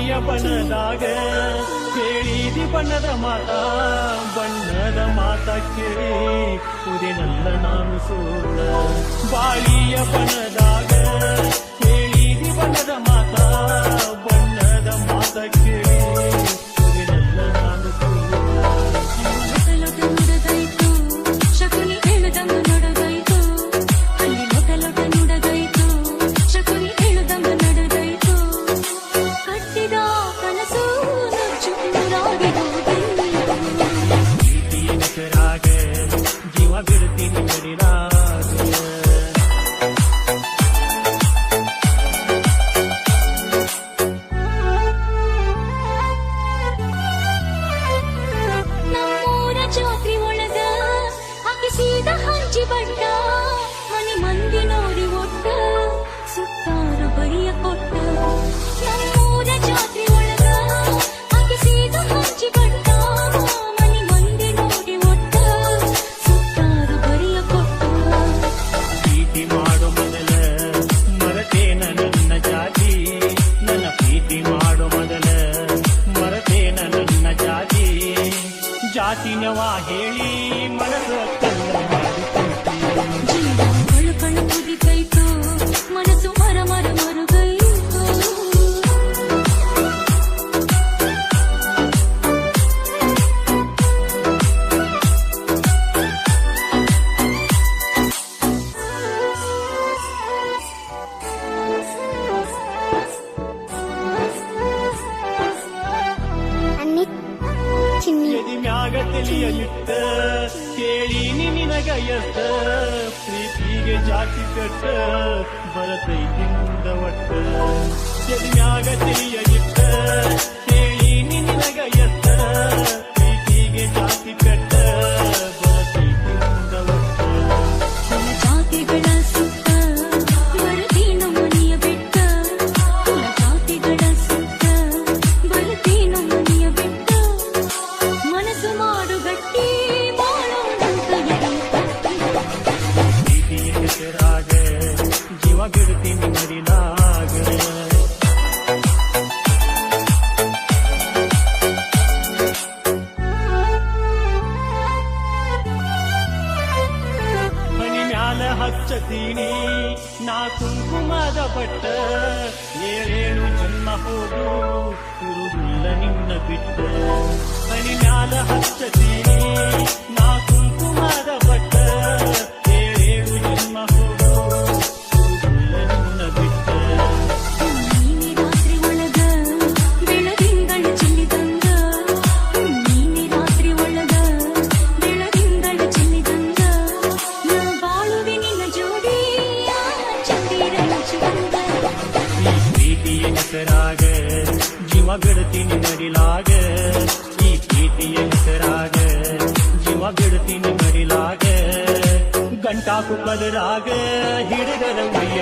ಬಾಳಿಯ ಬಣ್ಣದಾಗ ಕೇಳಿದಿ ಬಣ್ಣದ ಮಾತ ಕೇಳಿ ಉದಿನಲ್ಲ ನಾನು ಸೋತ ಬಾಳಿಯ ಬಣ್ಣದಾಗ ಕೇಳಿದಿ ಬಣ್ಣದ ಮಾತ ಕೇಳಿ ಉದಿನಲ್ಲ ನಾನು ಸೋತ ಶಕುನಿ ಹೇಳುದಂಗ ನಡೆದಾಯ್ತು ಅಲ್ಲಿ ಲೊಟ ನುಡದಾಯ್ತು ಶಕುನಿ ಹೇಳುದಂಗ ನಡೆದಾಯ್ತು ಕಟ್ಟಿದ ಕನಸು ನೂರಾಗಿ ಹೆಸರಾಗ ಜೀವ ಬಿಡ್ತೀನಿ ಮಡಿರಾಗ ನಮ್ಮೂರ ಜಾತ್ರೆ ಒಳಗ ಹಾಕಿಸಿದ ಹಂಚಿ ಬಟ್ಟ ಮನೆ ಮಂದಿ ನೋಡಿ ಒಟ್ಟ ಸುತ್ತಾರ ಬರಿಯ ಕೊಟ್ಟ ನಮ್ಮೂರ ಜಾತ್ರೆ ಒಳಗ ಹಾಕಿಸಿದ ಹಂಚಿ ಬಟ್ಟ ಮನೆ ಮಂದಿ ನೋಡಿ ಒಟ್ಟ ಸುತ್ತಾರ ಬರಿಯ ಕೊಟ್ಟ ಪ್ರೀತಿ ಮಾಡೋ ಮೊದಲ ಮರತೇನ ನನ್ನ ಜಾತಿ ನನ್ನ ಪ್ರೀತಿ ಮಾಡೋ ಮೊದಲ ಮರತೇನ ನನ್ನ ಜಾತಿನವ ಹೇಳಿ ಮನದ ಕಲ್ಲ ಮಾಡಿಕೊಂಡಿ ಜೀವ ಕಳು ಕುದಿತೈತು ಮನಸ್ಸು ಮರುಗೈತು ಎದಿ ಮ್ಯಾಗ ತಿಳಿಯ ಇಟ್ಟ ಕೇಳಿ ನಿನಗ ಎಷ್ಟ ಪ್ರೀತಿಗೆ ಜಾತಿ ಕಟ್ಟ ಬರತೈತಿಂದ ಒಟ್ಟ ಎದಿ ಮ್ಯಾಗ ತಿಳಿಯ ಇಟ್ಟ ಕೇಳಿ ನಿನಗ ಎಷ್ಟ ಪ್ರೀತಿಗೆ ಜಾತಿ ಕಟ್ಟ ಬರತೈತಿಂದ ಒಟ್ಟ ಕುಲ ಜಾತಿಗಳ ಸುತ್ತ ಬರುತ್ತೀನು ಮನೆಯ ಬಿಟ್ಟ ಕುಲ ಜಾತಿಗಳ ಸುತ್ತ ಬರುತ್ತೀನು ಮನೆಯ ಬಿಟ್ಟ ಮನಸ್ಸು ಮಾಡು ಗಟ್ಟಿ ಬಾಳೋದಂತ ಪ್ರೀತಿಯ ಹೆಸರಾಗ ಜೀವ ಬಿಡ್ತೀನಿ ಮಡಿಲಾಗ ಮನಿ ಮ್ಯಾಲ ಹಚ್ಚತೀನಿ ನಾ ಕುಂಕುಮದ ಬಟ್ಟ ಏಳೇಳು ಜನ್ಮ ಹೋದು ಇರುವುದಿಲ್ಲ ನಿನ್ನ ಬಿಟ್ಟ ಮನಿ ಮ್ಯಾಲ ಹಚ್ಚತೀನಿ ನಾ ಕುಂಕುಮದ ಬಟ್ಟ ಏಳೇಳು ಜನ್ಮ ಹೋದು ಇರುವುದಿಲ್ಲ ನಿನ್ನ ಬಿಟ್ಟ ನೀನೆ ರಾತ್ರಿ ಒಳಗ ಬೆಳದಿಂಗಳು ಚೆಲ್ಲಿದಂಗ ನೀನೆ ರಾತ್ರಿ ಒಳಗ ಬೆಳದಿಂಗಳು ಚೆಲ್ಲಿದಂಗ ನಾ ಬಾಳುವೆ ನಿನ್ನ ಜೋಡಿ ಚಂದಿರಂಚುವಂಗ ಈ ಪ್ರೀತಿಯ ಹೆಸರಾಗ ಜೀವ ಬಿಡ್ತೀನಿ ಮಡಿಲಾಗ ಈ ಪ್ರೀತಿಯ ಹೆಸರಾಗ ಜೀವ ಬಿಡ್ತೀನಿ ಮಡಿಲಾಗ ಗಂಟಾಕು ಕದರಾಗ ಹಿಡಿದರ ಮೈಯ